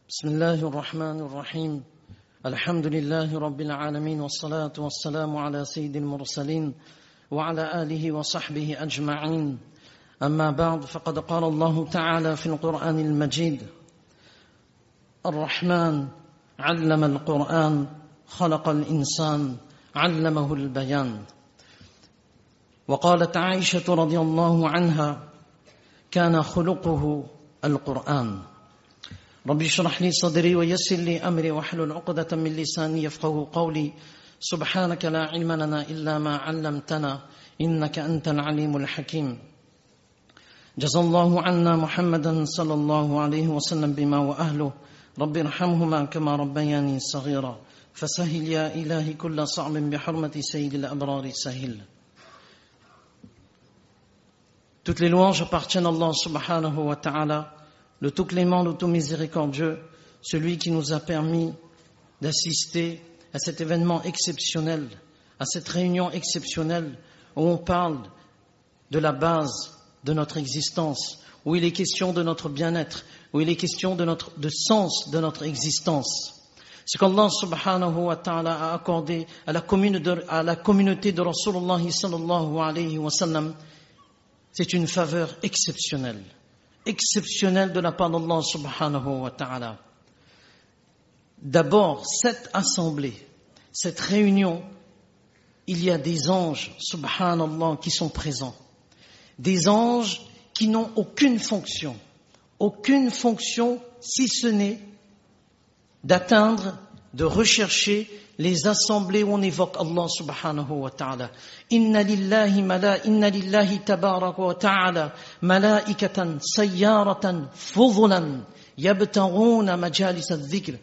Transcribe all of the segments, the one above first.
بسم الله الرحمن الرحيم الحمد لله رب العالمين والصلاة والسلام على سيد المرسلين وعلى آله وصحبه أجمعين أما بعد فقد قال الله تعالى في القرآن المجيد الرحمن علم القرآن خلق الإنسان علمه البيان وقالت عائشة رضي الله عنها كان خلقه القرآن رب اشرح لي صدري ويسر لي أمري واحلل عقدة من لساني يفقهوا قولي سبحانك لا علم لنا إلا ما علمتنا إنك أنت العليم الحكيم جزا الله عنا محمدا صلى الله عليه وسلم بما وأهله رب ارحمهما كما ربياني صغيرا فسهل يا إلهي كل صعب بحرمة سيد الأبرار سهل. Toutes les louanges appartiennent à Allah subhanahu wa ta'ala, le tout clément, le tout miséricordieux, celui qui nous a permis d'assister à cet événement exceptionnel, à cette réunion exceptionnelle où on parle de la base de notre existence, où il est question de notre bien-être, où il est question de sens de notre existence. Ce qu'Allah subhanahu wa ta'ala a accordé à la communauté de Rasulullah sallallahu alayhi wa sallam, c'est une faveur exceptionnelle de la part d'Allah subhanahu wa ta'ala. D'abord, cette assemblée, cette réunion, il y a des anges, subhanallah, qui sont présents. Des anges qui n'ont aucune fonction si ce n'est d'atteindre, de rechercher les assemblées où on évoque Allah subhanahu wa ta'ala. Inna lillahi tabaraka wa ta'ala malaikatan sayyaratan fudulan yabtaghouna majalis al-dhikr.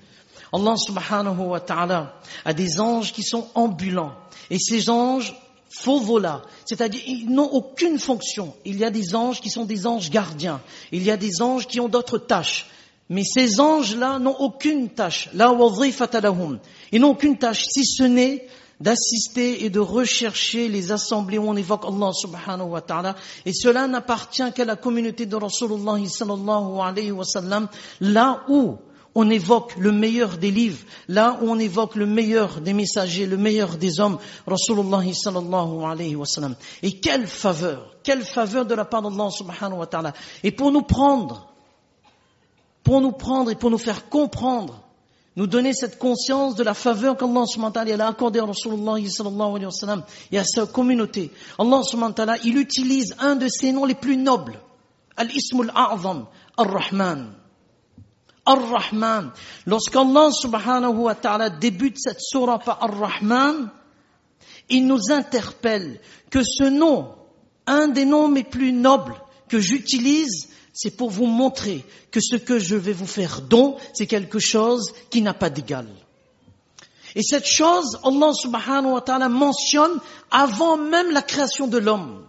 Allah subhanahu wa ta'ala a des anges qui sont ambulants. Et ces anges fudula, c'est-à-dire ils n'ont aucune fonction. Il y a des anges qui sont des anges gardiens. Il y a des anges qui ont d'autres tâches. Mais ces anges-là n'ont aucune tâche. La wadhifata lahum. Ils n'ont aucune tâche, si ce n'est d'assister et de rechercher les assemblées où on évoque Allah subhanahu wa ta'ala. Et cela n'appartient qu'à la communauté de Rasulullah sallallahu alayhi wa sallam, là où on évoque le meilleur des livres, là où on évoque le meilleur des messagers, le meilleur des hommes, Rasulullah sallallahu alayhi wa sallam. Et quelle faveur de la part d'Allah subhanahu wa ta'ala. Et pour nous prendre et pour nous faire comprendre, nous donner cette conscience de la faveur qu'Allah subhanahu wa ta'ala a accordée à Rasulullah sallallahu alayhi wa sallam et à sa communauté. Allah subhanahu wa ta'ala, il utilise un de ses noms les plus nobles, Al-Ismul A'zam, Ar-Rahman. Ar-Rahman. Lorsqu'Allah subhanahu wa ta'ala débute cette sourate par Ar-Rahman, il nous interpelle que ce nom, un des noms les plus nobles que j'utilise, c'est pour vous montrer que ce que je vais vous faire don, c'est quelque chose qui n'a pas d'égal. Et cette chose, Allah subhanahu wa ta'ala mentionne avant même la création de l'homme.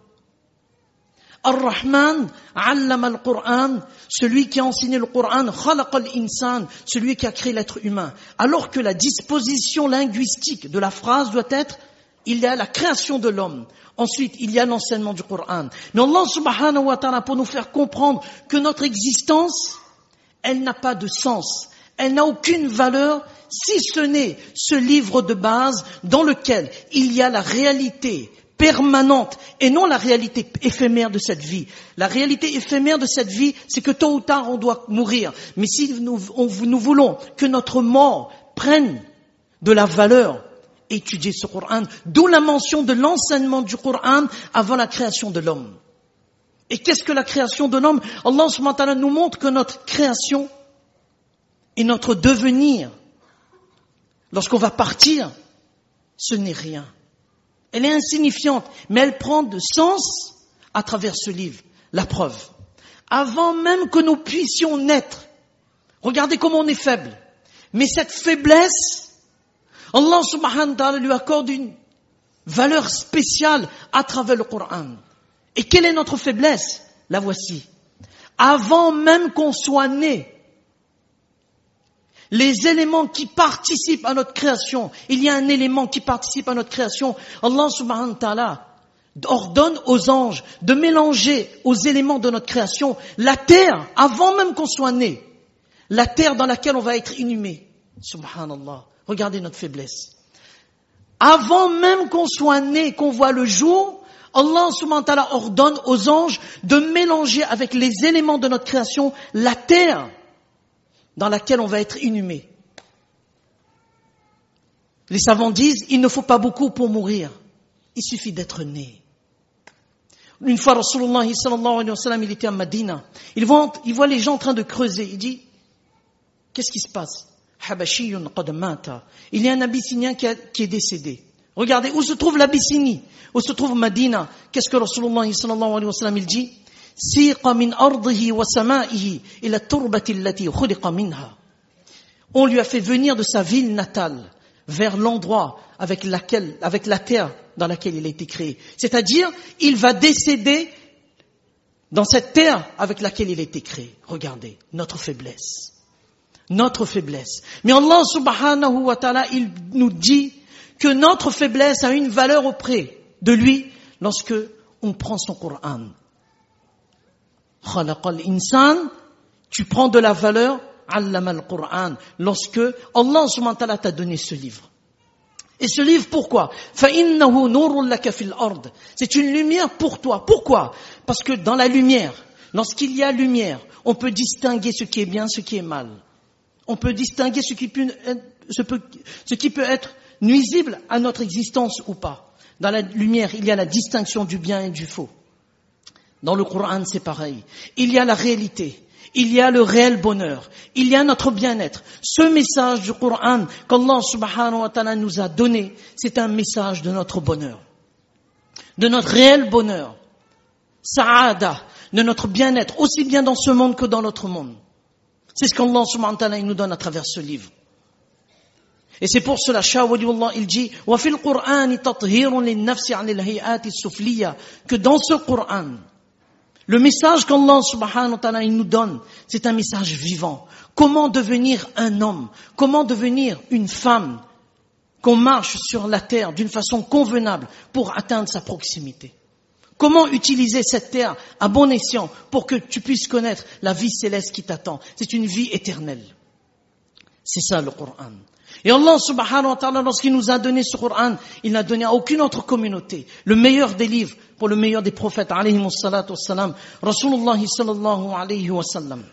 Ar-Rahman, allama al-Qur'an, celui qui a enseigné le Qur'an, khalaqa al-insan, celui qui a créé l'être humain. Alors que la disposition linguistique de la phrase doit être, il y a la création de l'homme. Ensuite, il y a l'enseignement du Coran. Mais Allah subhanahu wa ta'ala, pour nous faire comprendre que notre existence, elle n'a pas de sens. Elle n'a aucune valeur, si ce n'est ce livre de base dans lequel il y a la réalité permanente et non la réalité éphémère de cette vie. La réalité éphémère de cette vie, c'est que tôt ou tard, on doit mourir. Mais si nous voulons que notre mort prenne de la valeur, étudier ce Coran, d'où la mention de l'enseignement du Coran avant la création de l'homme. Et qu'est-ce que la création de l'homme? Allah subhanahu wa ta'ala nous montre que notre création et notre devenir, lorsqu'on va partir, ce n'est rien. Elle est insignifiante, mais elle prend de sens à travers ce livre. La preuve. Avant même que nous puissions naître, regardez comment on est faible. Mais cette faiblesse, Allah subhanahu wa ta'ala lui accorde une valeur spéciale à travers le Coran. Et quelle est notre faiblesse? La voici. Avant même qu'on soit né, les éléments qui participent à notre création, il y a un élément qui participe à notre création. Allah subhanahu wa ta'ala ordonne aux anges de mélanger aux éléments de notre création la terre avant même qu'on soit né. la terre dans laquelle on va être inhumé. Subhanallah. Regardez notre faiblesse. Avant même qu'on soit né, qu'on voit le jour, Allah subhanahu wa ta'ala ordonne aux anges de mélanger avec les éléments de notre création la terre dans laquelle on va être inhumé. Les savants disent, il ne faut pas beaucoup pour mourir. Il suffit d'être né. Une fois, Rasulullah sallallahu alayhi wa sallam, il était à Madina. Il voit les gens en train de creuser. Il dit, qu'est-ce qui se passe? Habashiyun qad mata. Il y a un Abyssinien qui est décédé. Regardez, où se trouve l'Abyssinie? Où se trouve Madina? Qu'est-ce que Rasulullah sallallahu alayhi wa sallam, il dit? Siqa min ardihi wa sama'ihi ila turbati allati khuliqa minha. On lui a fait venir de sa ville natale vers l'endroit avec la terre dans laquelle il a été créé. C'est-à-dire, il va décéder dans cette terre avec laquelle il a été créé. Regardez, notre faiblesse. Notre faiblesse. Mais Allah subhanahu wa ta'ala, il nous dit que notre faiblesse a une valeur auprès de lui lorsque on prend son Coran. Khalaqal insan, tu prends de la valeur, allama al-Qur'an, lorsque Allah subhanahu wa ta'ala t'a donné ce livre. Et ce livre, pourquoi? فَإِنَّهُ نُورٌ لَكَ فِي الْأَرْضِ. C'est une lumière pour toi. Pourquoi? Parce que dans la lumière, lorsqu'il y a lumière, on peut distinguer ce qui est bien, ce qui est mal. On peut distinguer ce qui peut être nuisible à notre existence ou pas. Dans la lumière, il y a la distinction du bien et du faux. Dans le Coran, c'est pareil. Il y a la réalité. Il y a le réel bonheur. Il y a notre bien-être. Ce message du Coran qu'Allah subhanahu wa ta'ala nous a donné, c'est un message de notre bonheur. De notre réel bonheur. Sa'ada. De notre bien-être. Aussi bien dans ce monde que dans l'autre monde. C'est ce qu'Allah subhanahu wa ta'ala nous donne à travers ce livre. Et c'est pour cela, Shah Waliullah, il dit, وَفِي الْقُرْآنِ تَطْهِيرٌ لِلنَّفْسِ عَنِ الْهَيْئَاتِ السُّفْلِيَّةِ, que dans ce Coran, le message qu'Allah subhanahu wa ta'ala il nous donne, c'est un message vivant. Comment devenir un homme? Comment devenir une femme? Qu'on marche sur la terre d'une façon convenable pour atteindre sa proximité. Comment utiliser cette terre à bon escient pour que tu puisses connaître la vie céleste qui t'attend? C'est une vie éternelle. C'est ça le Coran. Et Allah subhanahu wa ta'ala, lorsqu'il nous a donné ce Coran, il n'a donné à aucune autre communauté. Le meilleur des livres pour le meilleur des prophètes, alayhimu salatu wassalam, Rasulullah sallallahu alayhi wa sallam.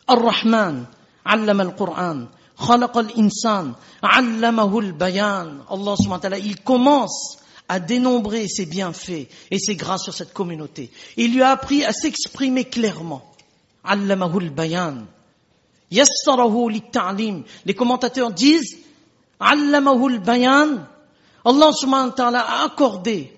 Ar-Rahman, allama al-Qur'an, khalaqa al-insan, allamahu al-bayan. Allah subhanahu wa ta'ala, il commence à dénombrer ses bienfaits et ses grâces sur cette communauté. Il lui a appris à s'exprimer clairement. Allamahu al-bayan. Yassarahu lit-ta'lim. Les commentateurs disent, allamahu al-bayan. Allah subhanahu wa ta'ala a accordé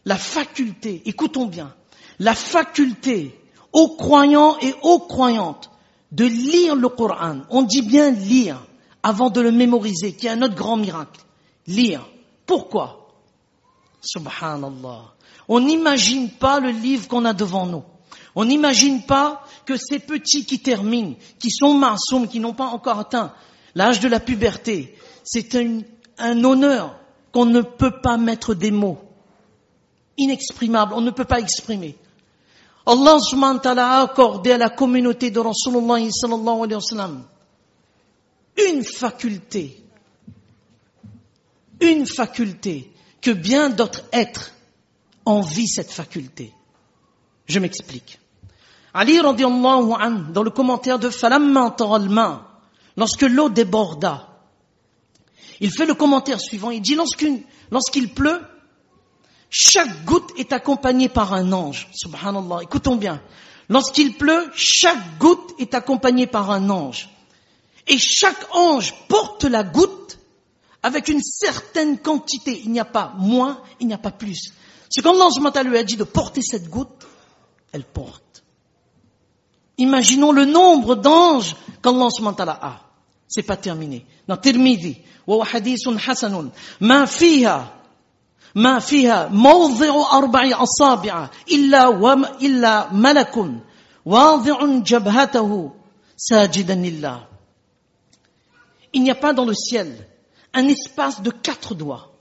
la faculté, écoutons bien, la faculté aux croyants et aux croyantes de lire le Coran. On dit bien lire avant de le mémoriser, qui est un autre grand miracle. Lire. Pourquoi? Subhanallah. On n'imagine pas le livre qu'on a devant nous. On n'imagine pas que ces petits qui terminent, qui sont ma'soum, qui n'ont pas encore atteint l'âge de la puberté, c'est un honneur qu'on ne peut pas mettre des mots. Inexprimable, on ne peut pas exprimer. Allah subhanahu wa ta'ala a accordé à la communauté de Rasulullah sallallahu alayhi wa sallam une faculté que bien d'autres êtres envient cette faculté. Je m'explique. Ali radiyallahu anhu, dans le commentaire de Falamma tara al-ma, lorsque l'eau déborda, il fait le commentaire suivant, il dit lorsqu'il pleut, chaque goutte est accompagnée par un ange. Subhanallah, écoutons bien. Lorsqu'il pleut, chaque goutte est accompagnée par un ange. Et chaque ange porte la goutte avec une certaine quantité. Il n'y a pas moins, il n'y a pas plus. Ce qu'Allah subhanahu wa ta'ala lui a dit de porter cette goutte, elle porte. Imaginons le nombre d'anges qu'Allah subhanahu wa ta'ala a. C'est pas terminé. Dans Tirmidhi, wa hadithun hasanun, ma fiha موضع 4 أصابع إلا ملك واضع جبهته ساجدا لله. Il n'y a pas dans le ciel un espace de 4 doigts.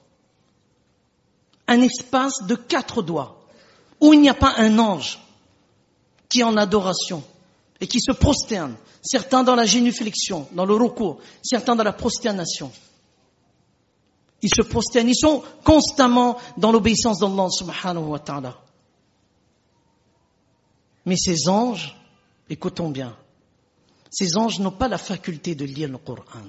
Un espace de 4 doigts où il n'y a pas un ange qui est en adoration et qui se prosternent, certains dans la génuflexion, dans le recours, certains dans la prosternation. Ils se prosternent, ils sont constamment dans l'obéissance d'Allah subhanahu wa ta'ala. Mais ces anges, écoutons bien, ces anges n'ont pas la faculté de lire le Coran,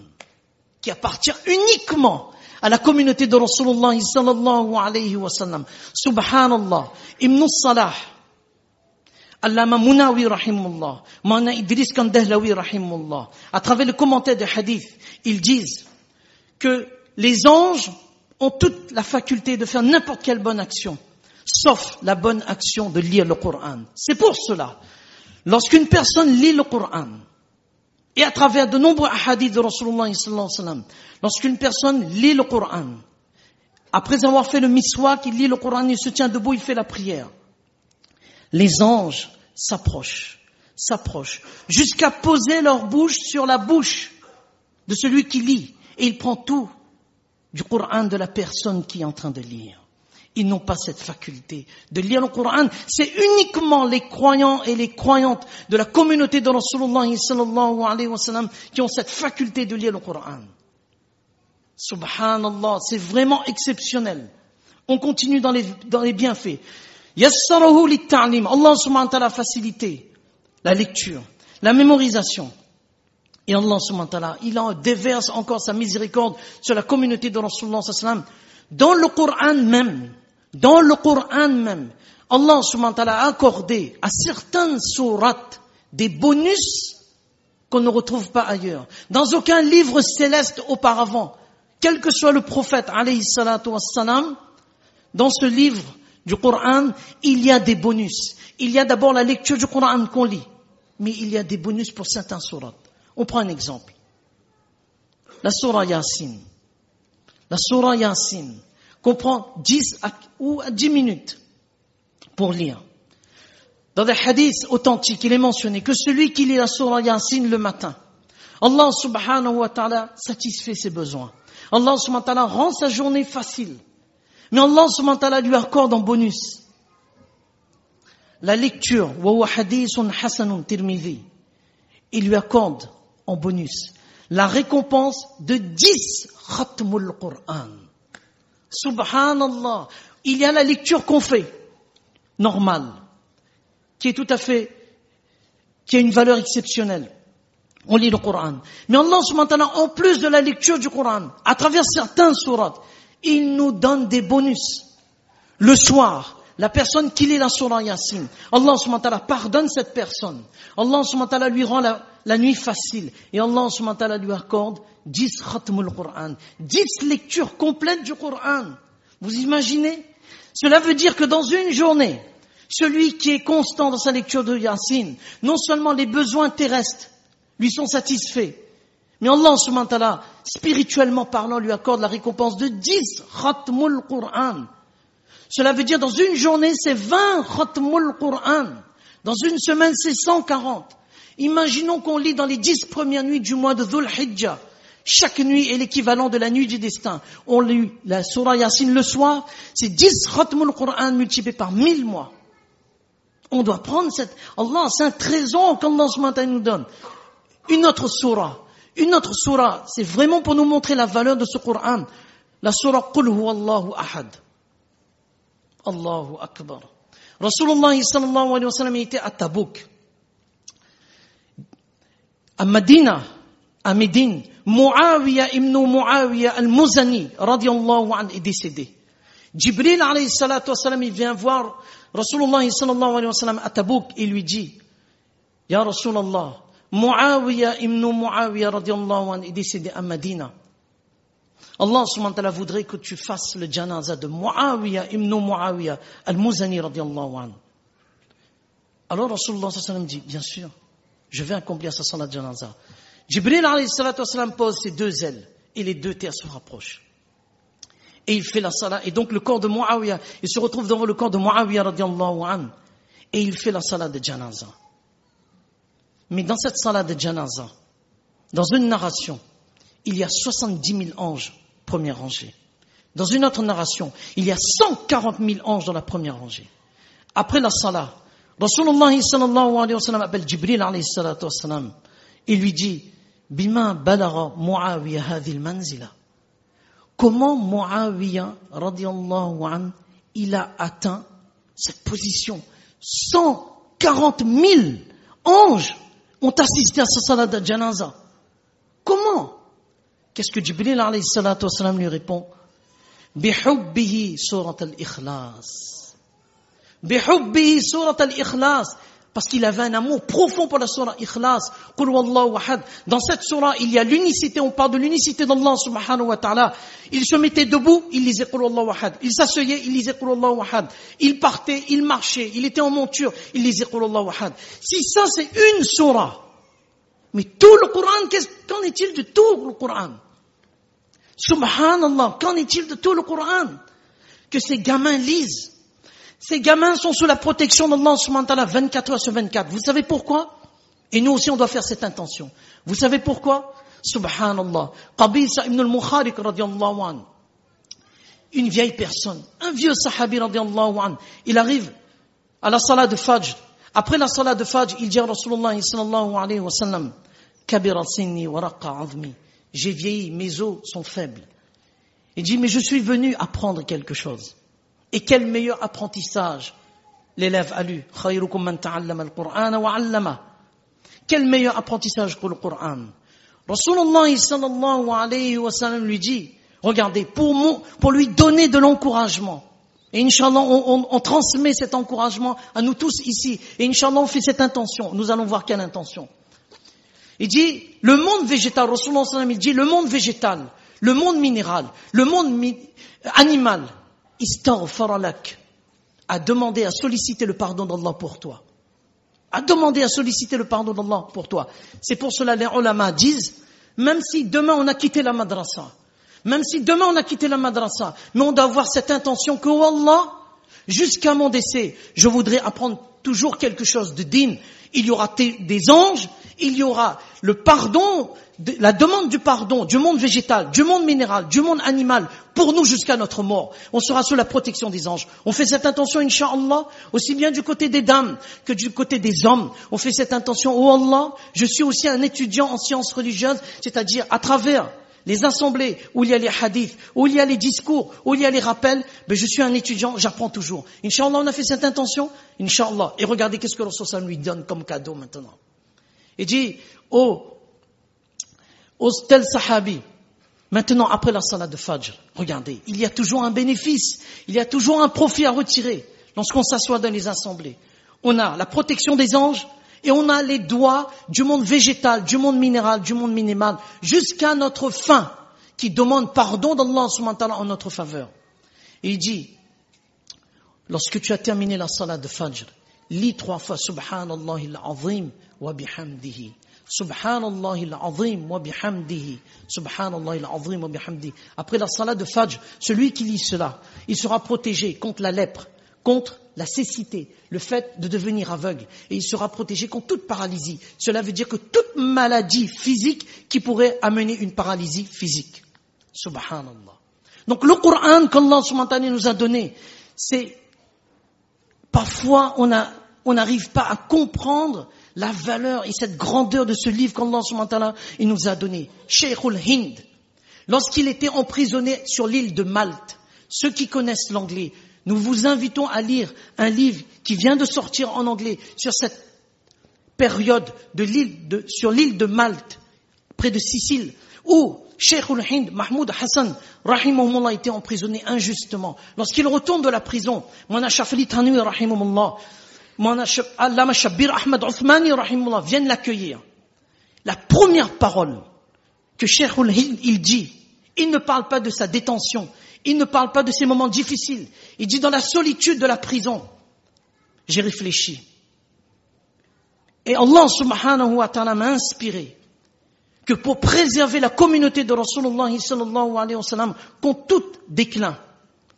qui appartient uniquement à la communauté de Rasulullah sallallahu alayhi wa sallam. Subhanallah, Ibn Salah, Allama Munawi rahimullah, Maulana Idriss Kandahlawi rahimullah, à travers le commentaire des hadiths, ils disent que les anges ont toute la faculté de faire n'importe quelle bonne action, sauf la bonne action de lire le Coran. C'est pour cela, lorsqu'une personne lit le Coran, et à travers de nombreux hadiths de Rasulullah sallallahu alayhi wa sallam, lorsqu'une personne lit le Coran, après avoir fait le miswak, il lit le Coran, il se tient debout, il fait la prière. Les anges s'approchent, jusqu'à poser leur bouche sur la bouche de celui qui lit. Et il prend tout du Coran de la personne qui est en train de lire. Ils n'ont pas cette faculté de lire le Coran. C'est uniquement les croyants et les croyantes de la communauté de Rasulullah sallallahu alayhi wa sallam qui ont cette faculté de lire le Coran. Subhanallah, c'est vraiment exceptionnel. On continue dans les bienfaits. Yassarahu lit-ta'lim. Allah subhanahu wa ta'ala a facilité la lecture, la mémorisation. Et Allah subhanahu wa ta'ala, il en déverse encore sa miséricorde sur la communauté de Rasulullah sallallahu alayhi wa sallam. Dans le Coran même, Allah subhanahu wa ta'ala a accordé à certaines sourates des bonus qu'on ne retrouve pas ailleurs. Dans aucun livre céleste auparavant, quel que soit le prophète alayhi salatu wassalam, dans ce livre du Coran, il y a des bonus. Il y a d'abord la lecture du Coran qu'on lit, mais il y a des bonus pour certains sourates. On prend un exemple. La sourate Yasin. La sourate Yasin comprend 10 minutes pour lire. Dans des hadiths authentiques, il est mentionné que celui qui lit la sourate Yasin le matin, Allah subhanahu wa ta'ala satisfait ses besoins. Allah subhanahu wa ta'ala rend sa journée facile. Mais Allah subhanahu wa ta'ala lui accorde en bonus la lecture, wa huwa hadithun hasanun tirmidhi. Il lui accorde en bonus la récompense de 10 khatmul Qur'an. Subhanallah. Il y a la lecture qu'on fait, normale, qui a une valeur exceptionnelle. On lit le Coran. Mais Allah subhanahu wa ta'ala, en plus de la lecture du Coran, à travers certains sourates, il nous donne des bonus. Le soir, la personne qui lit la sourate Yasin, Allah subhanahu wa ta'ala pardonne cette personne. Allah subhanahu wa ta'ala lui rend la nuit facile. Et Allah subhanahu wa ta'ala lui accorde 10 khatmul Qur'an, 10 lectures complètes du Coran. Vous imaginez? Cela veut dire que dans une journée, celui qui est constant dans sa lecture de Yasin, non seulement les besoins terrestres lui sont satisfaits, mais Allah subhanahu wa ta'ala, spirituellement parlant, lui accorde la récompense de 10 khatmul Qur'an. Cela veut dire dans une journée, c'est 20 khatmul Qur'an. Dans une semaine, c'est 140. Imaginons qu'on lit dans les 10 premières nuits du mois de Dhul Hijjah. Chaque nuit est l'équivalent de la nuit du destin. On lit la sourate Yasin le soir, c'est 10 khatmul Qur'an multiplié par 1000 mois. On doit prendre Allah, c'est un trésor qu'Allah subhanahu wa ta'ala nous donne. Une autre sourate, c'est vraiment pour nous montrer la valeur de ce Coran. La sourate Qul huwallahu ahad. Allahu akbar. Rasulullah sallallahu alayhi wa sallam était à Tabouk. À Médine, Muawiya ibn Muawiya al-Muzani, radiyallahu anhu, est décédé. Jibril alayhi salatu wa sallam, il vient voir Rasulullah sallallahu alayhi wa sallam à Tabouk et lui dit, Ya Rasulallah, Muawiya ibn Muawiya radiyallahu anhu est décédé à Médine. Allah subhanahu wa ta'ala voudrait que tu fasses le janaza de Muawiya ibn Muawiya al-Muzani radiyallahu anhu. Alors Rasulullah sallallahu alayhi wa sallam dit, bien sûr, je vais accomplir sa salat janaza. Jibril alayhi salatu wa sallam pose ses deux ailes et les deux terres se rapprochent. Et il fait la salat. Et donc le corps de Muawiya, il se retrouve devant le corps de Muawiya radiyallahu anhu. Et il fait la salat de janaza. Mais dans cette salat de janaza, dans une narration, il y a 70 000 anges, première rangée. Dans une autre narration, il y a 140 000 anges dans la première rangée. Après la salat, Rasulullah sallallahu alayhi wa sallam appelle Jibril alayhi salatu wa sallam. Il lui dit, Bima balagha Muawiya hadhil manzila. Comment Muawiya, radiyallahu anhu, il a atteint cette position? 140 000 anges ont assisté à sa salat de janaza. Comment? Qu'est-ce que Jibril alayhi salatu wa sallam lui répond? Bihubbihi surat al-ikhlas. Bihubbihi surat al-ikhlas. Parce qu'il avait un amour profond pour la surah Ikhlas. Qul wallahu ahad. Dans cette surah, il y a l'unicité, on parle de l'unicité d'Allah subhanahu wa ta'ala. Il se mettait debout, il lisait Qul wallahu ahad. Il s'asseyait, il lisait Qul wallahu ahad. Il partait, il marchait, il était en monture, il lisait Qul wallahu ahad. Si ça c'est une surah, mais tout le Coran, qu'en est-il de tout le Coran? Subhanallah, qu'en est-il de tout le Coran que ces gamins lisent? Ces gamins sont sous la protection d'Allah subhanahu wa ta'ala 24 heures sur 24. Vous savez pourquoi? Et nous aussi on doit faire cette intention. Vous savez pourquoi? Subhanallah. Qabisa ibn al-Mukhariq radiyallahu anhu. Une vieille personne, un vieux sahabi radiyallahu anhu. Il arrive à la salat de Fajr. Après la salat de Fajr, il dit à Rasulullah sallallahu alayhi wa sallam, Kabira sinni wa raqqa azmi. J'ai vieilli, mes os sont faibles. Il dit, mais je suis venu apprendre quelque chose. Et quel meilleur apprentissage l'élève a lu. Khayrukum man ta'allama al-Qur'ana wa 'allama. Quel meilleur apprentissage que le Coran. Rasulullah sallallahu alayhi wa sallam lui dit, regardez, pour lui donner de l'encouragement. Et Inch'Allah, on transmet cet encouragement à nous tous ici. Et Inch'Allah, on fait cette intention. Nous allons voir quelle intention. Il dit, le monde végétal, Rasulullah sallallahu alayhi wa sallam, il dit, le monde végétal, le monde minéral, le monde animal, istaghfara lak, a demandé à solliciter le pardon d'Allah pour toi. A demandé à solliciter le pardon d'Allah pour toi. C'est pour cela les ulama disent, même si demain on a quitté la madrasa, mais on doit avoir cette intention que, oh Allah, jusqu'à mon décès, je voudrais apprendre toujours quelque chose de din. Il y aura des anges, il y aura le pardon, la demande du pardon du monde végétal, du monde minéral, du monde animal, pour nous jusqu'à notre mort. On sera sous la protection des anges. On fait cette intention, Inch'Allah, aussi bien du côté des dames que du côté des hommes. On fait cette intention, oh Allah, je suis aussi un étudiant en sciences religieuses, c'est-à-dire à travers les assemblées où il y a les hadiths, où il y a les discours, où il y a les rappels, ben je suis un étudiant, j'apprends toujours. Inch'Allah, on a fait cette intention, Inch'Allah. Et regardez qu'est-ce que le Rasul lui donne comme cadeau maintenant. Il dit, oh tel sahabi, maintenant après la salat de Fajr, regardez, il y a toujours un bénéfice, il y a toujours un profit à retirer lorsqu'on s'assoit dans les assemblées. On a la protection des anges, et on a les doigts du monde végétal, du monde minéral, du monde minimal, jusqu'à notre fin, qui demande pardon d'Allah subhanahu wa ta'ala en notre faveur. Et il dit, lorsque tu as terminé la salat de Fajr, lis 3 fois Subhanallahil azim wa bihamdihi. Subhanallahil azim wa bihamdihi. Subhanallahil azim wa bihamdihi. Après la salat de Fajr, celui qui lit cela, il sera protégé contre la lèpre, contre la cécité, le fait de devenir aveugle. Et il sera protégé contre toute paralysie. Cela veut dire que toute maladie physique qui pourrait amener une paralysie physique. Subhanallah. Donc le Coran qu'Allah subhanahu wa ta'ala nous a donné, c'est parfois on n'arrive pas à comprendre la valeur et cette grandeur de ce livre qu'Allah subhanahu wa ta'ala il nous a donné. Sheikhul Hind, lorsqu'il était emprisonné sur l'île de Malte, ceux qui connaissent l'anglais, nous vous invitons à lire un livre qui vient de sortir en anglais sur cette période sur l'île de Malte, près de Sicile, où Sheikhul Hind, Mahmoud Hassan, rahimahumullah, était emprisonné injustement. Lorsqu'il retourne de la prison, Mawlana Shafili Tanwi, rahimahumullah, Mawlana Allama Shabbir Ahmad Uthmani, rahimahumullah, viennent l'accueillir. La première parole que Sheikhul Hind, il dit, il ne parle pas de sa détention, il ne parle pas de ces moments difficiles. Il dit, dans la solitude de la prison, j'ai réfléchi. Et Allah subhanahu wa ta'ala m'a inspiré que pour préserver la communauté de Rasulullah sallallahu alayhi wa sallam contre tout déclin,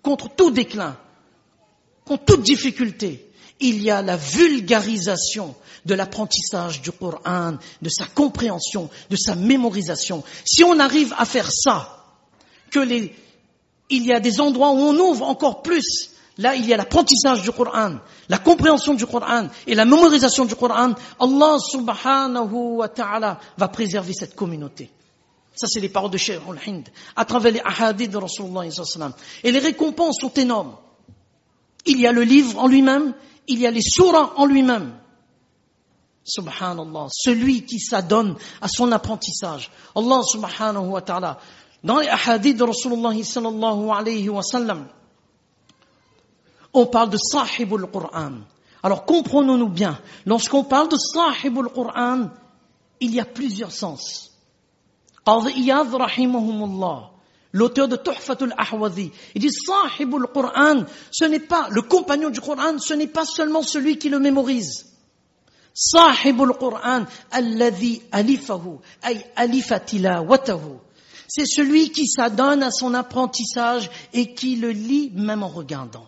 contre toute difficulté, il y a la vulgarisation de l'apprentissage du Coran, de sa compréhension, de sa mémorisation. Si on arrive à faire ça, il y a des endroits où on ouvre encore plus là il y a l'apprentissage du Coran, la compréhension du Coran et la mémorisation du Coran, Allah subhanahu wa ta'ala va préserver cette communauté. Ça, c'est les paroles de Cheikh al-Hind, à travers les ahadiths de Rasulullah sallallahu alayhi wa sallam. Et les récompenses sont énormes. Il y a le livre en lui-même, il y a les surahs en lui-même. Subhanallah, celui qui s'adonne à son apprentissage. Allah subhanahu wa ta'ala, dans les ahadiths de Rasulullah sallallahu alayhi wa sallam, on parle de sahibul Qur'an. Alors comprenons-nous bien, lorsqu'on parle de sahibul Qur'an, il y a plusieurs sens. Qadhi Iyad rahimahumullah, l'auteur de Tuhfatul Ahwazi, il dit sahibul Qur'an, ce n'est pas le compagnon du Qur'an, ce n'est pas seulement celui qui le mémorise. Sahibul Qur'an alladhi alifahu ay alifa tilawatahu. C'est celui qui s'adonne à son apprentissage et qui le lit même en regardant.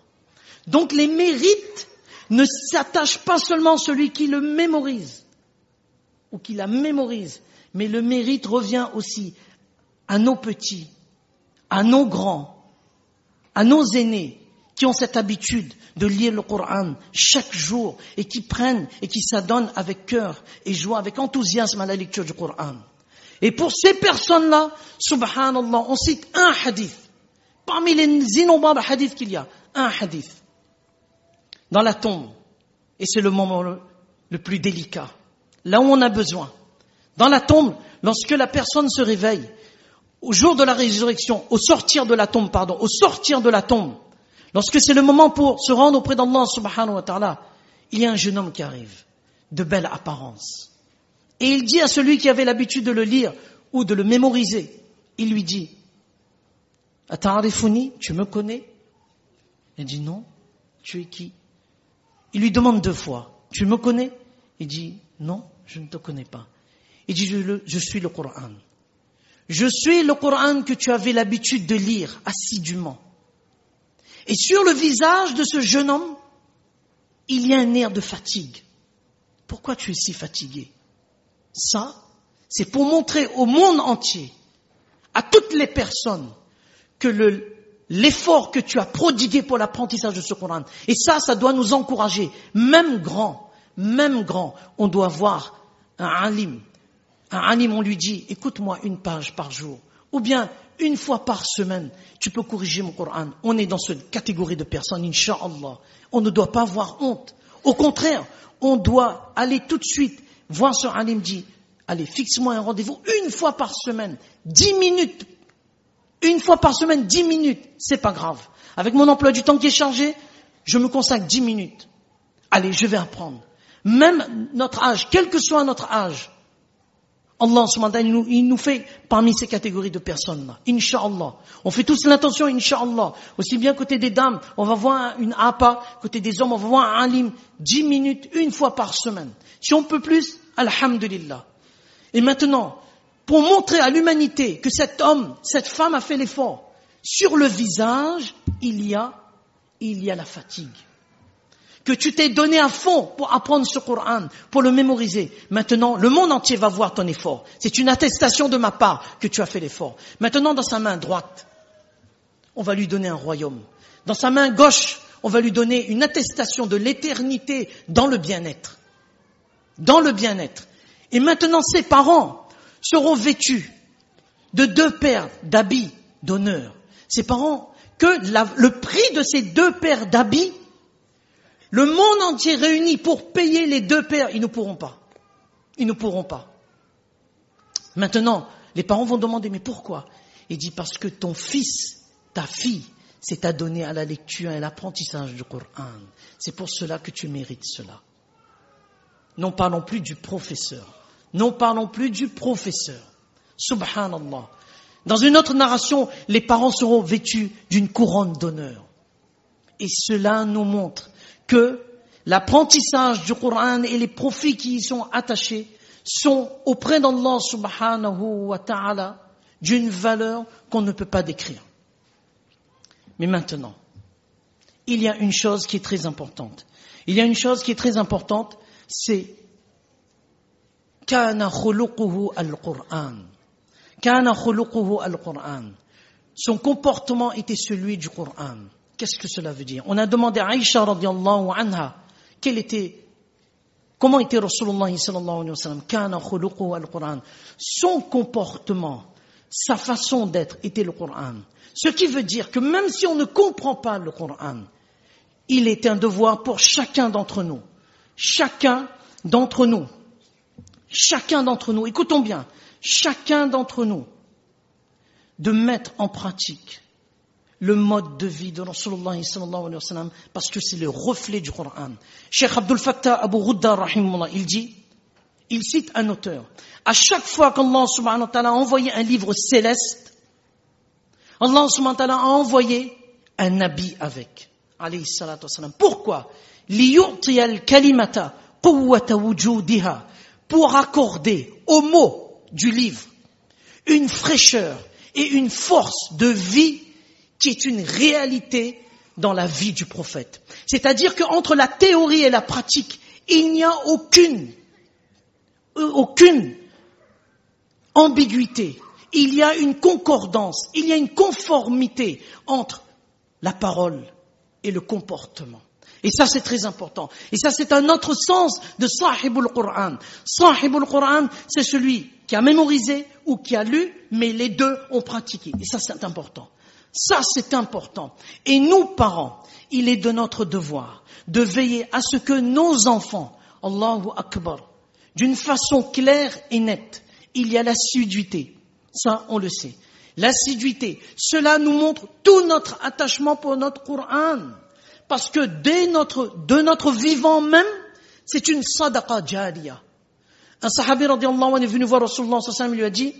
Donc les mérites ne s'attachent pas seulement à celui qui le mémorise ou qui la mémorise, mais le mérite revient aussi à nos petits, à nos grands, à nos aînés qui ont cette habitude de lire le Coran chaque jour et qui prennent et qui s'adonnent avec cœur et joie, avec enthousiasme à la lecture du Coran. Et pour ces personnes-là, subhanallah, on cite un hadith. Parmi les innombrables hadiths qu'il y a, un hadith. Dans la tombe. Et c'est le moment le plus délicat. Là où on a besoin. Dans la tombe, lorsque la personne se réveille, au jour de la résurrection, au sortir de la tombe, lorsque c'est le moment pour se rendre auprès d'Allah subhanahu wa ta'ala, il y a un jeune homme qui arrive, de belle apparence. Et il dit à celui qui avait l'habitude de le lire ou de le mémoriser, il lui dit, Ata'arifuni, tu me connais? Il dit non, tu es qui? Il lui demande 2 fois, tu me connais? Il dit non, je ne te connais pas. Il dit je suis le Coran. Je suis le Coran que tu avais l'habitude de lire assidûment. Et sur le visage de ce jeune homme, il y a un air de fatigue. Pourquoi tu es si fatigué? Ça, c'est pour montrer au monde entier, à toutes les personnes, que l'effort que tu as prodigué pour l'apprentissage de ce Coran, et ça doit nous encourager, même grand, on doit voir un alim, on lui dit, écoute-moi 1 page par jour, ou bien 1 fois par semaine, tu peux corriger mon Coran. On est dans cette catégorie de personnes, Inch'Allah. On ne doit pas avoir honte. Au contraire, on doit aller tout de suite voir ce alim, dit, allez, fixe-moi un rendez-vous 1 fois par semaine, 10 minutes. 1 fois par semaine, 10 minutes, c'est pas grave. Avec mon emploi du temps qui est chargé, je me consacre 10 minutes. Allez, je vais apprendre. Même notre âge, quel que soit notre âge, Allah subhanahu wa ta'ala, il nous fait parmi ces catégories de personnes-là. Inch'Allah. On fait tous l'intention, Inch'Allah. Aussi bien côté des dames, on va voir une APA, côté des hommes, on va voir un alim, 10 minutes, 1 fois par semaine. Si on peut plus, alhamdulillah. Et maintenant, pour montrer à l'humanité que cet homme, cette femme a fait l'effort, sur le visage, il y a la fatigue. Que tu t'es donné à fond pour apprendre ce Coran, pour le mémoriser. Maintenant, le monde entier va voir ton effort. C'est une attestation de ma part que tu as fait l'effort. Maintenant, dans sa main droite, on va lui donner un royaume. Dans sa main gauche, on va lui donner une attestation de l'éternité dans le bien-être. Dans le bien-être. Et maintenant, ses parents seront vêtus de 2 paires d'habits d'honneur. Ses parents, le prix de ces 2 paires d'habits, le monde entier réuni pour payer les 2 paires, ils ne pourront pas. Ils ne pourront pas. Maintenant, les parents vont demander, mais pourquoi? Il dit, parce que ton fils, ta fille, s'est adonné à la lecture et à l'apprentissage du Coran. C'est pour cela que tu mérites cela. Non parlons plus du professeur. Subhanallah. Dans une autre narration, les parents seront vêtus d'une couronne d'honneur. Et cela nous montre que l'apprentissage du Coran et les profits qui y sont attachés sont auprès d'Allah subhanahu wa ta'ala d'une valeur qu'on ne peut pas décrire. Mais maintenant, il y a une chose qui est très importante. C'est kana khuluquhu al-Qur'an. Kana khuluquhu al-Qur'an. Son comportement était celui du Coran. Qu'est-ce que cela veut dire? On a demandé à Aïcha radiallahu anha comment était Rasulullah sallallahu alayhi wa sallam. Kana khuluquhu al-Qur'an. Son comportement, sa façon d'être était le Coran. Ce qui veut dire que même si on ne comprend pas le Coran, il est un devoir pour chacun d'entre nous. Chacun d'entre nous, écoutons bien, chacun d'entre nous, de mettre en pratique le mode de vie de Rasulullah sallallahu alayhi wa sallam, parce que c'est le reflet du Coran. Cheikh Abdul Fattah Abu Ghudda rahimahullah, il cite un auteur. À chaque fois qu'Allah subhanahu wa ta'ala a envoyé un livre céleste, Allah subhanahu wa ta'ala a envoyé un nabi avec, alayhi salatu wa salam. Pourquoi? لِيُعْطِيَ الْكَلِمَةَ قُوَّةَ وُجُودِهَا, pour accorder aux mots du livre une fraîcheur et une force de vie qui est une réalité dans la vie du prophète. C'est-à-dire qu'entre la théorie et la pratique, il n'y a aucune ambiguïté. Il y a une concordance, il y a une conformité entre la parole et le comportement. Et ça, c'est très important. Et ça, c'est un autre sens de Sahibul Qur'an. Sahibul Qur'an, c'est celui qui a mémorisé ou qui a lu, mais les deux ont pratiqué. Et ça, c'est important. Ça, c'est important. Et nous, parents, il est de notre devoir de veiller à ce que nos enfants, Allahu Akbar, d'une façon claire et nette, il y a l'assiduité. Ça, on le sait. L'assiduité, cela nous montre tout notre attachement pour notre Qur'an. Parce que de notre vivant même, c'est une sadaqa jariya. Un sahabi radiallahu anhu est venu voir Rasulullah sallallahu alayhi wa sallam, il lui a dit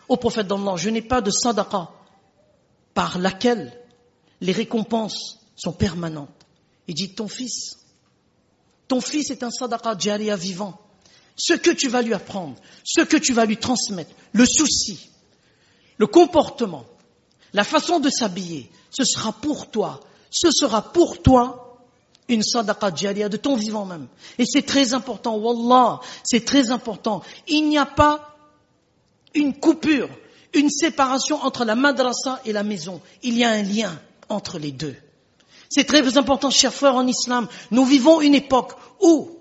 au prophète d'Allah, je n'ai pas de sadaqa par laquelle les récompenses sont permanentes. Il dit, ton fils est un sadaqa jariya vivant. Ce que tu vas lui apprendre, ce que tu vas lui transmettre, le souci, le comportement, la façon de s'habiller, ce sera pour toi une sadaqa jariya de ton vivant même. Et c'est très important, wallah, c'est très important. Il n'y a pas une coupure, une séparation entre la madrasa et la maison. Il y a un lien entre les deux. C'est très important, chers frères en islam. Nous vivons une époque où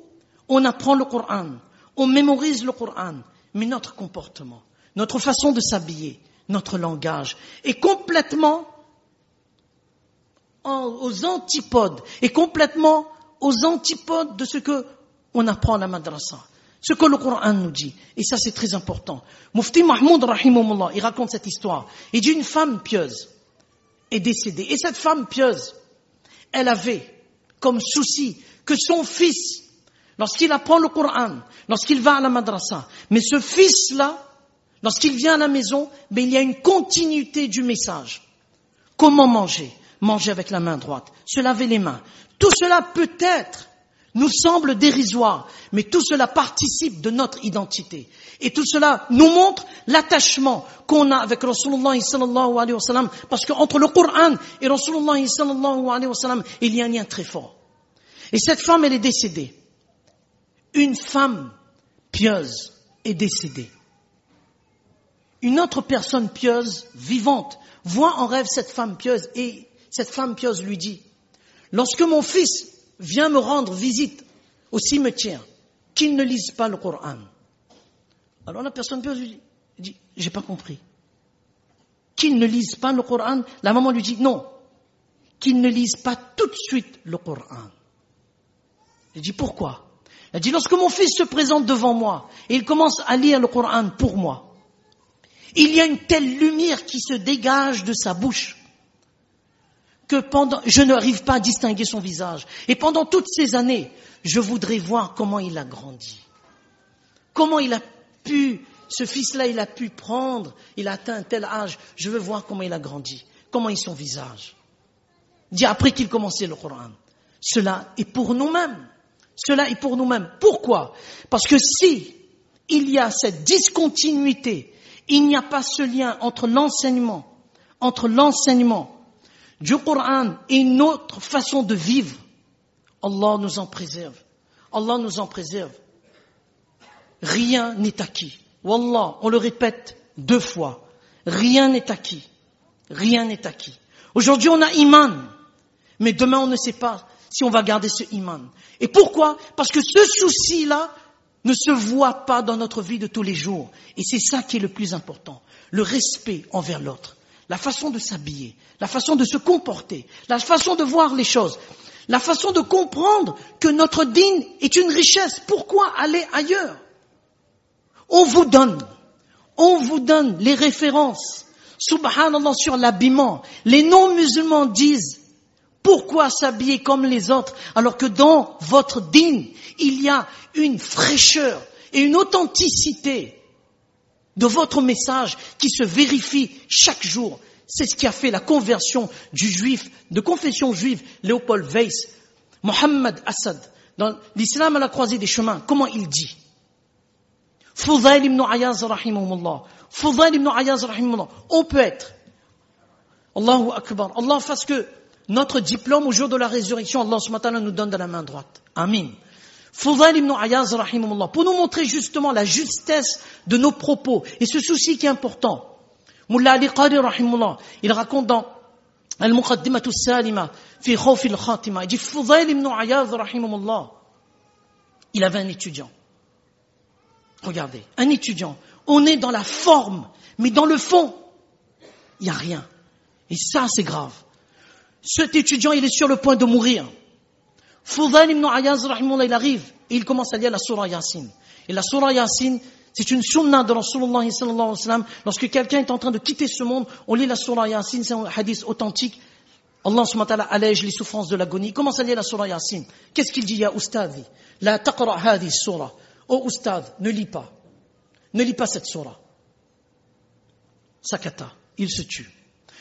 on apprend le Coran, on mémorise le Coran, mais notre comportement, notre façon de s'habiller, notre langage est complètement aux antipodes de ce que on apprend à la madrasa, ce que le Coran nous dit. Et ça, c'est très important. Mufti Mahmoud rahimahullah, il raconte cette histoire. Il dit une femme pieuse est décédée. Et cette femme pieuse, elle avait comme souci que son fils, lorsqu'il apprend le Coran, lorsqu'il va à la madrasa, mais ce fils-là, lorsqu'il vient à la maison, il y a une continuité du message. Comment manger? Manger avec la main droite, se laver les mains. Tout cela peut-être nous semble dérisoire, mais tout cela participe de notre identité. Et tout cela nous montre l'attachement qu'on a avec Rasulullah sallallahu alayhi wa sallam, parce qu'entre le Coran et Rasulullah sallallahu alayhi wa sallam, il y a un lien très fort. Et cette femme, elle est décédée. Une femme pieuse est décédée. Une autre personne pieuse, vivante, voit en rêve cette femme pieuse et cette femme pieuse lui dit, lorsque mon fils vient me rendre visite au cimetière, qu'il ne lise pas le Coran. Alors la personne pieuse lui dit, j'ai pas compris. Qu'il ne lise pas le Coran. La maman lui dit, non, qu'il ne lise pas tout de suite le Coran. Elle dit, pourquoi? Elle dit, lorsque mon fils se présente devant moi et il commence à lire le Coran pour moi, il y a une telle lumière qui se dégage de sa bouche que je n'arrive pas à distinguer son visage. Et pendant toutes ces années, je voudrais voir comment il a grandi. Comment ce fils-là, il a pu prendre, il a atteint un tel âge. Je veux voir comment il a grandi. Comment est son visage. Dit après qu'il commençait le Coran. Cela est pour nous-mêmes. Cela est pour nous-mêmes. Pourquoi? Parce que si il y a cette discontinuité, il n'y a pas ce lien entre l'enseignement du Coran et notre façon de vivre, Allah nous en préserve. Allah nous en préserve. Rien n'est acquis. Wallah, on le répète 2 fois. Rien n'est acquis. Rien n'est acquis. Aujourd'hui, on a iman. Mais demain, on ne sait pas si on va garder ce iman. Et pourquoi? Parce que ce souci-là ne se voit pas dans notre vie de tous les jours. Et c'est ça qui est le plus important. Le respect envers l'autre. La façon de s'habiller. La façon de se comporter. La façon de voir les choses. La façon de comprendre que notre dîn est une richesse. Pourquoi aller ailleurs? On vous donne les références. Subhanallah, sur l'habillement. Les non-musulmans disent, pourquoi s'habiller comme les autres alors que dans votre dîn, il y a une fraîcheur et une authenticité de votre message qui se vérifie chaque jour. C'est ce qui a fait la conversion du juif, de confession juive, Léopold Weiss, Mohammed Assad, dans l'islam à la croisée des chemins. Comment il dit? Fudayl ibn Ayaz rahimahullah. Fudayl ibn Ayaz rahimahullah. On peut être. Allahu Akbar. Allah fasse que notre diplôme au jour de la résurrection, Allah subhanahu wa ta'ala nous donne de la main droite. Amin. Fudayl ibn Ayaz rahimahullah. Pour nous montrer justement la justesse de nos propos. Et ce souci qui est important. Mullah Ali Qari rahimahullah. Il raconte dans Al-Muqaddimatu Salima fi Khawf al-Khatima. Il dit Fudayl ibn Ayaz rahimahullah. Il avait un étudiant. Regardez, un étudiant. On est dans la forme, mais dans le fond, il n'y a rien. Et ça, c'est grave. Cet étudiant, il est sur le point de mourir. Fudayl ibn Ayaz, rahimahullah, il arrive et il commence à lire la Surah Yasin. Et la Surah Yasin, c'est une sunna de Rasulullah sallallahu alayhi wa sallam. Lorsque quelqu'un est en train de quitter ce monde, on lit la Surah Yasin, c'est un hadith authentique. Allah subhanahu wa ta'ala allège les souffrances de l'agonie. Il commence à lire la Surah Yasin. Qu'est-ce qu'il dit? Ya ustadi, la taqra hadhi surah. Oh oustad, ne lis pas. Ne lis pas cette surah. Sakata, il se tue.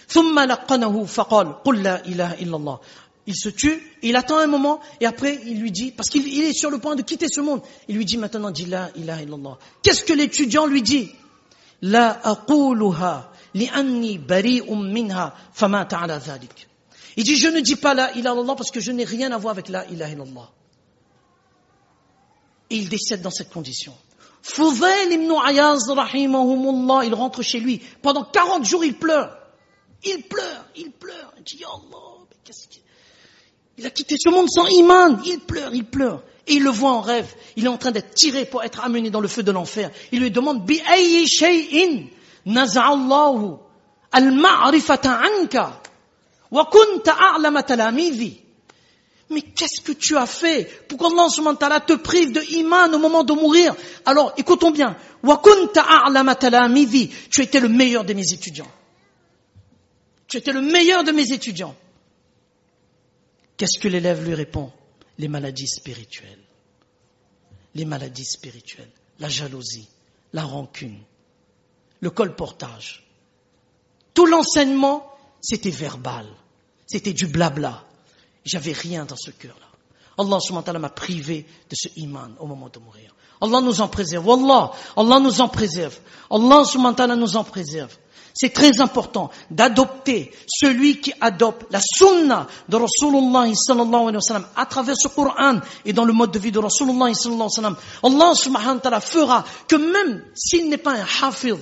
Thumma laqanahu faqal, qul la ilaha illallah. Il se tue, il attend un moment, et après il lui dit, parce qu'il est sur le point de quitter ce monde, il lui dit maintenant, dis la ilaha illallah. Qu'est-ce que l'étudiant lui dit? La aquluha li'anni bari'un minha famata ala dhalik. Il dit, je ne dis pas la ilaha illallah parce que je n'ai rien à voir avec la ilaha illallah. Et il décède dans cette condition. Fudayl ibn Ayaz, rahimahumullah, il rentre chez lui. Pendant 40 jours, il pleure. Il pleure. Il dit, Ya Allah, mais qu'est-ce qu'il... Il a quitté ce monde sans iman. Il pleure. Et il le voit en rêve. Il est en train d'être tiré pour être amené dans le feu de l'enfer. Il lui demande, Bi ayyi shay'in naza'allahu al-ma'rifata anka wa kunta a'lama talamidhi. Mais qu'est-ce que tu as fait pour qu'Allah subhanahu wa ta'ala te prive de iman au moment de mourir? Alors, écoutons bien. Wa kunta a'lama talamidhi. Tu étais le meilleur de mes étudiants. Qu'est-ce que l'élève lui répond? Les maladies spirituelles. La jalousie, la rancune, le colportage. Tout l'enseignement, c'était verbal. C'était du blabla. J'avais rien dans ce cœur-là. Allah subhanahu wa ta'ala m'a privé de ce iman au moment de mourir. Allah nous en préserve. Wallah, Allah nous en préserve. Allah subhanahu wa ta'ala nous en préserve. C'est très important d'adopter celui qui adopte la sunna de Rasulullah sallallahu alayhi wa sallam à travers ce Coran et dans le mode de vie de Rasulullah sallallahu alayhi wa sallam. Allah subhanahu wa ta'ala fera que même s'il n'est pas un hafiz,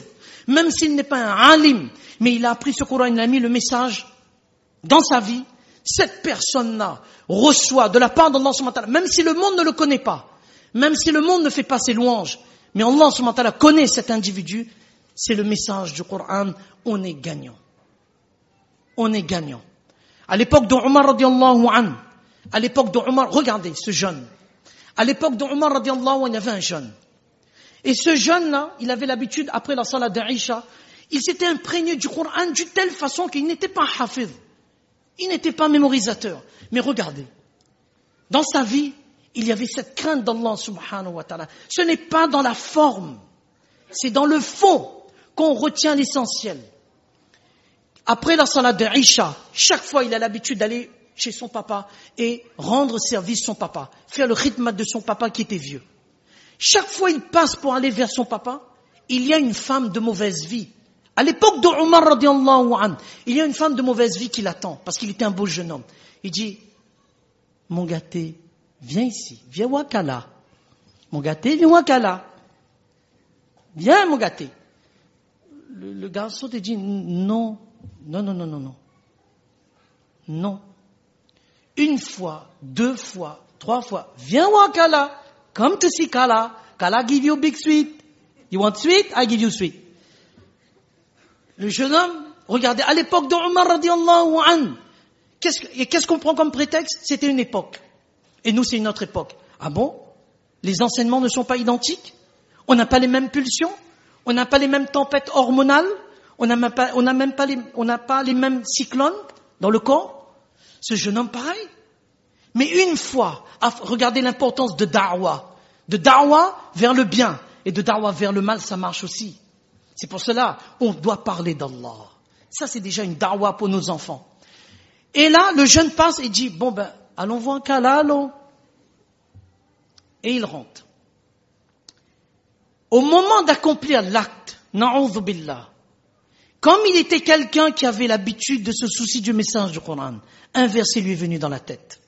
même s'il n'est pas un alim, mais il a appris ce Coran, il a mis le message dans sa vie, cette personne-là reçoit de la part d'Allah subhanahu wa ta'ala, même si le monde ne le connaît pas, même si le monde ne fait pas ses louanges, mais Allah subhanahu wa ta'ala connaît cet individu, c'est le message du Coran, on est gagnant. À l'époque d'Omar radiallahu anhu, regardez ce jeune. À l'époque d'Omar radiallahu anhu, il y avait un jeune. Et ce jeune-là, il avait l'habitude, après la salat d'Aïcha, il s'était imprégné du Coran d'une telle façon qu'il n'était pas hafiz. Il n'était pas mémorisateur. Mais regardez, dans sa vie, il y avait cette crainte d'Allah subhanahu wa ta'ala. Ce n'est pas dans la forme, c'est dans le fond qu'on retient l'essentiel. Après la salat d'Aïcha, chaque fois il a l'habitude d'aller chez son papa et rendre service à son papa, faire le khidmat de son papa qui était vieux. Chaque fois il passe pour aller vers son papa, il y a une femme de mauvaise vie. À l'époque de Omar radiallahu anhu, il y a une femme de mauvaise vie qui l'attend, parce qu'il était un beau jeune homme. Il dit, mon gâté, viens ici, viens Wakala. Mon gâté, viens Wakala. Viens mon gâté. Le garçon te dit, non. Non. Une fois, 2 fois, 3 fois. Viens voir Kala. Come to see Kala. Kala give you big sweet. You want sweet? I give you sweet. Le jeune homme, regardez, à l'époque de Omar radiallahu anhu, qu'est-ce qu'on prend comme prétexte? C'était une époque. Et nous, c'est une autre époque. Ah bon? Les enseignements ne sont pas identiques? On n'a pas les mêmes pulsions? On n'a pas les mêmes tempêtes hormonales? On n'a pas les mêmes cyclones dans le corps? Ce jeune homme, pareil. Mais une fois, regardez l'importance de da'wa. De da'wa vers le bien et de da'wa vers le mal, ça marche aussi. C'est pour cela, on doit parler d'Allah. Ça, c'est déjà une da'wa pour nos enfants. Et là, le jeune passe et dit, bon ben, allons voir Kala, allons. Et il rentre. Au moment d'accomplir l'acte, na'udhu billah, comme il était quelqu'un qui avait l'habitude de se soucier du message du Coran, un verset lui est venu dans la tête.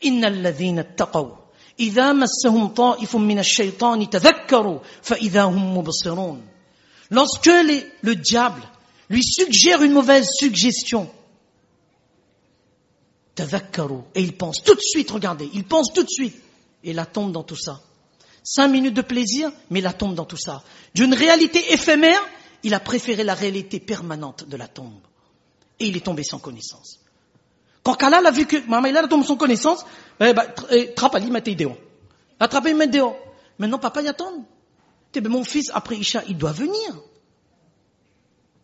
Innal ladhina attaqaw idha massahum ta'ifun min ash-shaytani tadhakkaru fa idha hum mubsirun. Lorsque le diable lui suggère une mauvaise suggestion, tadhakkaru, et il pense tout de suite, regardez, il pense tout de suite, et la tombe dans tout ça. 5 minutes de plaisir, mais la tombe dans tout ça. D'une réalité éphémère, il a préféré la réalité permanente de la tombe. Et il est tombé sans connaissance. Quand Kalal a vu que maman il a tombé sans connaissance, trapali mette dehors. Attrapez mette dehors. Maintenant papa y attend. Mon fils après Isha, il doit venir.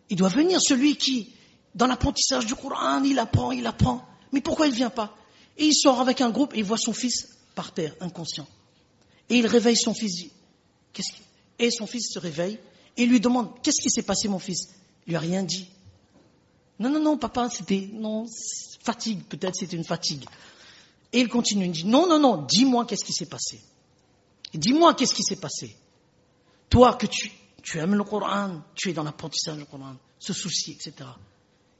Il doit venir, celui qui dans l'apprentissage du Coran, il apprend. Mais pourquoi il vient pas? Et il sort avec un groupe et il voit son fils par terre, inconscient. Et il réveille son fils. Et son fils se réveille et lui demande, qu'est-ce qui s'est passé mon fils? Il lui a rien dit. Non, papa, fatigue, peut-être c'était une fatigue. Et il continue, il dit, non, dis-moi qu'est-ce qui s'est passé. Dis-moi qu'est-ce qui s'est passé. Toi que tu aimes le Coran, tu es dans l'apprentissage du Coran, ce souci, etc.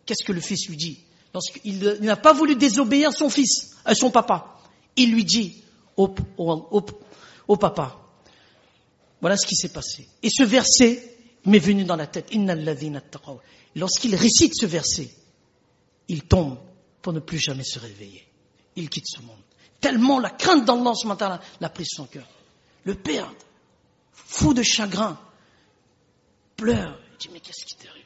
Qu'est-ce que le fils lui dit? Lorsqu'il n'a pas voulu désobéir à son papa, il lui dit au papa, voilà ce qui s'est passé. Et ce verset m'est venu dans la tête. Innal ladhina attaqaw. Lorsqu'il récite ce verset, il tombe pour ne plus jamais se réveiller. Il quitte ce monde. Tellement la crainte d'Allah subhanahu wa ta'ala l'a pris sur son cœur. Le père, fou de chagrin, pleure. Il dit, mais qu'est-ce qui t'est arrivé?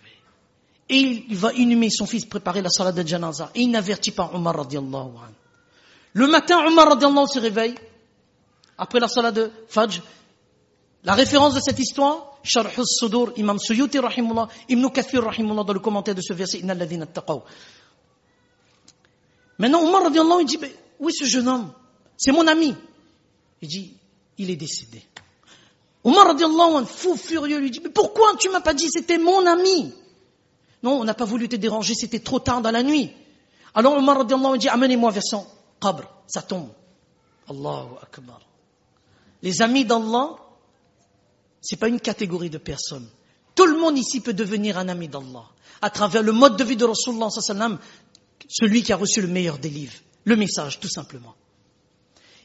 Et il va inhumer son fils, préparer la salat de janaza. Et il n'avertit pas Omar radiallahu anhu. Le matin, Omar radiallahu anhu se réveille. Après la salat de Fajr. La référence de cette histoire, Sharh al-Sudur, Imam Suyuti rahimullah, Ibn Kathir rahimullah, dans le commentaire de ce verset, Innal ladhina attaqaw. Maintenant, Omar radiallahu anhu, il dit, où est ce jeune homme? C'est mon ami. Il dit, il est décédé. Omar radiallahu anhu, fou furieux, lui dit, mais pourquoi tu m'as pas dit, c'était mon ami? Non, on n'a pas voulu te déranger, c'était trop tard dans la nuit. Alors Omar radiallahu anhu dit, amenez-moi vers son qabr, sa tombe. Allahu Akbar. Les amis d'Allah, c'est pas une catégorie de personnes. Tout le monde ici peut devenir un ami d'Allah. À travers le mode de vie de Rasulullah sallallahu alayhi wa sallam, celui qui a reçu le meilleur des livres. Le message, tout simplement.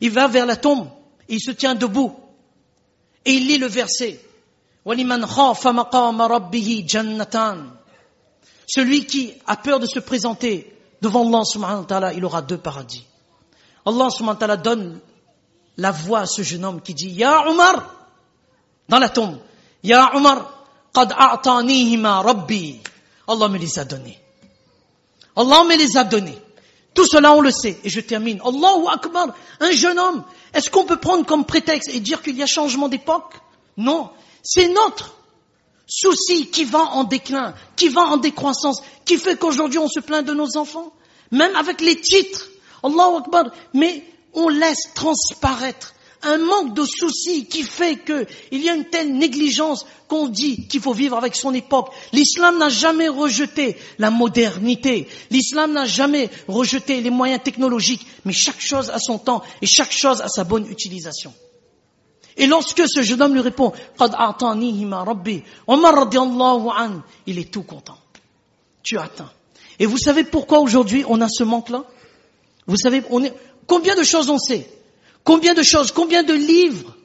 Il va vers la tombe, et il se tient debout. Et il lit le verset. وَلِمَنْ خَافَ مَقَامَ رَبِّهِ جَنَّتَانِ. Celui qui a peur de se présenter devant Allah subhanahu wa ta'ala, il aura 2 paradis. Allah subhanahu wa ta'ala donne la voix à ce jeune homme qui dit, Ya Omar, dans la tombe, Ya Omar, qad a'tanihima rabbi. Allah me les a donnés. Allah me les a donnés. Tout cela, on le sait. Et je termine. Allahu Akbar, un jeune homme. Est-ce qu'on peut prendre comme prétexte et dire qu'il y a changement d'époque? Non. C'est notre souci qui va en déclin, qui va en décroissance, qui fait qu'aujourd'hui on se plaint de nos enfants. Même avec les titres. Allahu Akbar. Mais on laisse transparaître un manque de soucis qui fait qu'il y a une telle négligence qu'on dit qu'il faut vivre avec son époque. L'islam n'a jamais rejeté la modernité. L'islam n'a jamais rejeté les moyens technologiques. Mais chaque chose a son temps et chaque chose a sa bonne utilisation. Et lorsque ce jeune homme lui répond, Qad a'tanihima rabbi, Omar radiallahu anhu, il est tout content. Tu as atteint. Et vous savez pourquoi aujourd'hui on a ce manque-là? Vous savez, combien de choses on sait? Combien de livres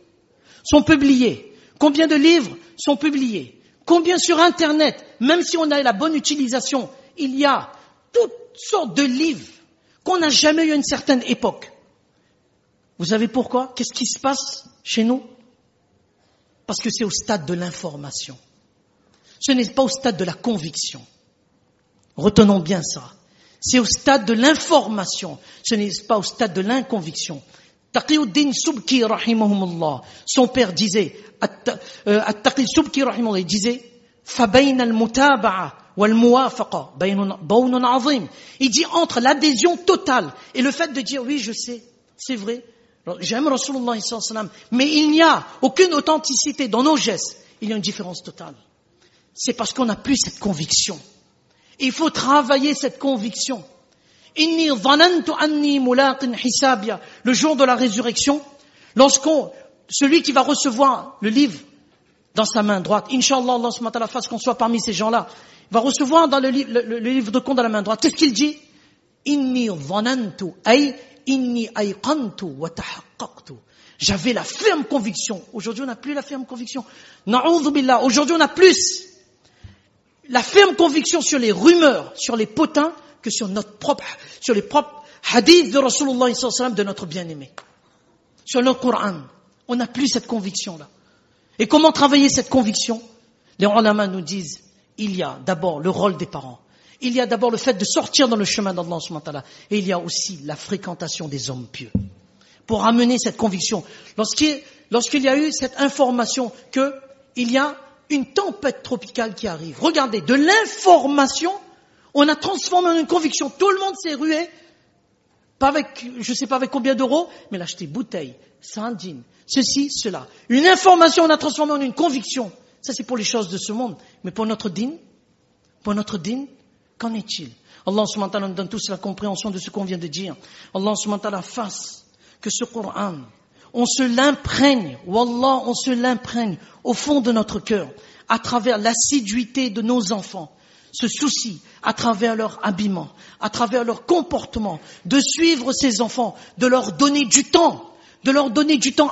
sont publiés? Combien de livres sont publiés? Combien sur Internet, même si on a la bonne utilisation, il y a sortes de livres qu'on n'a jamais eu à une certaine époque. Vous savez pourquoi? Qu'est-ce qui se passe chez nous? Parce que c'est au stade de l'information. Ce n'est pas au stade de la conviction. Retenons bien ça. C'est au stade de l'information. Ce n'est pas au stade de l'inconviction. Taqiyuddin Subki, rahimahumullah, son père disait, At-Taqi Subki, rahimahullah, il disait, فَبَيْنَ الْمُتَابَعَةِ وَالْمُوَافَقَةِ بَيْنٌ عَظِيمٌ. Il dit entre l'adhésion totale et le fait de dire, oui, je sais, c'est vrai, j'aime Rasulullah sallallahu alayhi wa sallam, mais il n'y a aucune authenticité dans nos gestes. Il y a une différence totale. C'est parce qu'on n'a plus cette conviction. Il faut travailler cette conviction. Inni dhanantu anni mulaqin hisabia. Le jour de la résurrection, celui qui va recevoir le livre dans sa main droite, Inch'Allah, Allah subhanahu wa ta'ala fasse qu'on soit parmi ces gens-là, va recevoir dans le livre de compte dans la main droite. Qu'est-ce qu'il dit? Inni dhanantu ay inni ayqantu wa tahaqqaqtu. J'avais la ferme conviction. Aujourd'hui, on n'a plus la ferme conviction. Na'udhu billah. Aujourd'hui, on a plus la ferme conviction sur les rumeurs, sur les potins, que sur les propres hadiths de Rasulullah sallallahu alayhi wa sallam, de notre bien-aimé. Sur le Coran. On n'a plus cette conviction-là. Et comment travailler cette conviction? Les ulama nous disent, il y a d'abord le rôle des parents. Il y a d'abord le fait de sortir dans le chemin d'Allah subhanahu wa ta'ala. Et il y a aussi la fréquentation des hommes pieux. Pour amener cette conviction. Lorsqu'il y a eu cette information qu'il y a une tempête tropicale qui arrive. Regardez, de l'information, on a transformé en une conviction. Tout le monde s'est rué, pas avec, je sais pas avec combien d'euros, mais l'acheter bouteilles, sardines, ceci, cela. Une information, on a transformé en une conviction. Ça, c'est pour les choses de ce monde. Mais pour notre dîn, qu'en est-il? Allah subhanahu wa ta'ala nous donne tous la compréhension de ce qu'on vient de dire. Allah subhanahu wa ta'ala fasse que ce Coran, on se l'imprègne, wallah, on se l'imprègne au fond de notre cœur, à travers l'assiduité de nos enfants, ce souci, à travers leur habillement, à travers leur comportement, de suivre ces enfants, de leur donner du temps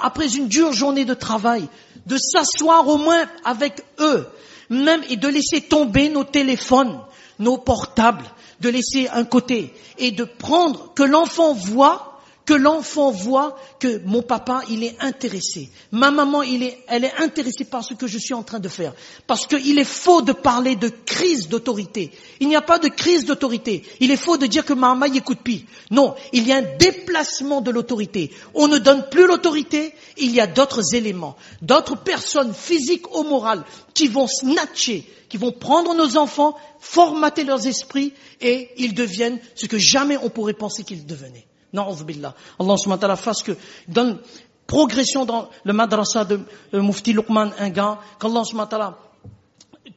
après une dure journée de travail, de s'asseoir au moins avec eux, même, et de laisser tomber nos téléphones, nos portables, de laisser un côté, et de prendre, que l'enfant voit que mon papa, il est intéressé. Ma maman, elle est intéressée par ce que je suis en train de faire. Parce qu'il est faux de parler de crise d'autorité. Il n'y a pas de crise d'autorité. Il est faux de dire que maman y écoute plus. Non, il y a un déplacement de l'autorité. On ne donne plus l'autorité, il y a d'autres éléments, d'autres personnes physiques ou morales qui vont snatcher, qui vont prendre nos enfants, formater leurs esprits et ils deviennent ce que jamais on pourrait penser qu'ils devenaient. Na'udhu billah. Allah subhanahu wa ta'ala fasse que dans progression dans le madrasa de Mufti Luqman Inga, qu'Allah subhanahu wa ta'ala,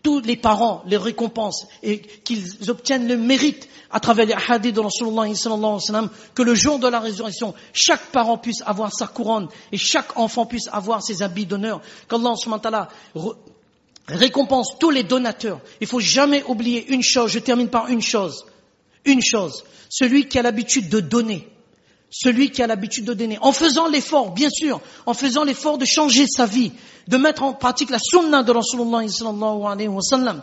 tous les parents les récompensent et qu'ils obtiennent le mérite à travers les hadiths de Rasulullah sallallahu alayhi wa sallam, que le jour de la résurrection, chaque parent puisse avoir sa couronne et chaque enfant puisse avoir ses habits d'honneur, qu'Allah subhanahu wa ta'ala récompense tous les donateurs. Il faut jamais oublier une chose, je termine par une chose, celui qui a l'habitude de donner, en faisant l'effort, bien sûr, en faisant l'effort de changer sa vie, de mettre en pratique la sunna de Rasulullah sallallahu alayhi wa sallam,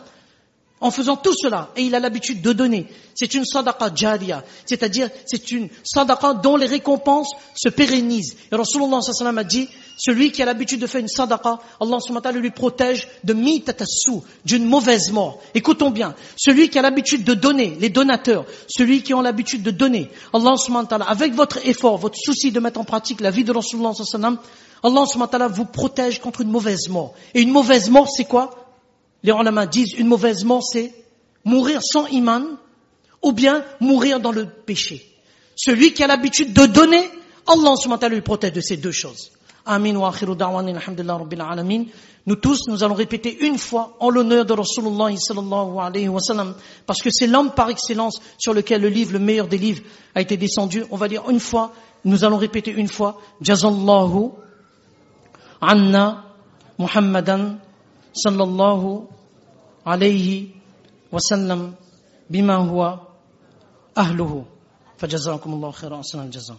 en faisant tout cela, et il a l'habitude de donner. C'est une sadaqa jariya, c'est-à-dire c'est une sadaqa dont les récompenses se pérennisent. Et Rasulullah sallallahu alayhi wa sallam a dit, celui qui a l'habitude de faire une sadaqa, Allah subhanahu wa ta'ala lui protège de mitatassu, d'une mauvaise mort. Écoutons bien, celui qui a l'habitude de donner, les donateurs, celui qui a l'habitude de donner, Allah subhanahu wa ta'ala, avec votre effort, votre souci de mettre en pratique la vie de Rasulullah sallallahu alayhi wa sallam, Allah subhanahu wa ta'ala vous protège contre une mauvaise mort. Et une mauvaise mort, c'est quoi? Les ulama disent, une mauvaise mort, c'est mourir sans iman, ou bien mourir dans le péché. Celui qui a l'habitude de donner, Allah subhanahu wa ta'ala lui protège de ces deux choses. Amin wa akhiru da'wanin alhamdulillah rabbil alamin. Nous tous, nous allons répéter une fois en l'honneur de Rasulullah sallallahu alayhi wa sallam, parce que c'est l'homme par excellence sur lequel le livre, le meilleur des livres, a été descendu. On va dire une fois, nous allons répéter une fois, Jazallahu anna Muhammadan sallallahu alayhi wa sallam bima huwa ahluhu. Fajazakumullahu khairan, ahsanal jazaa.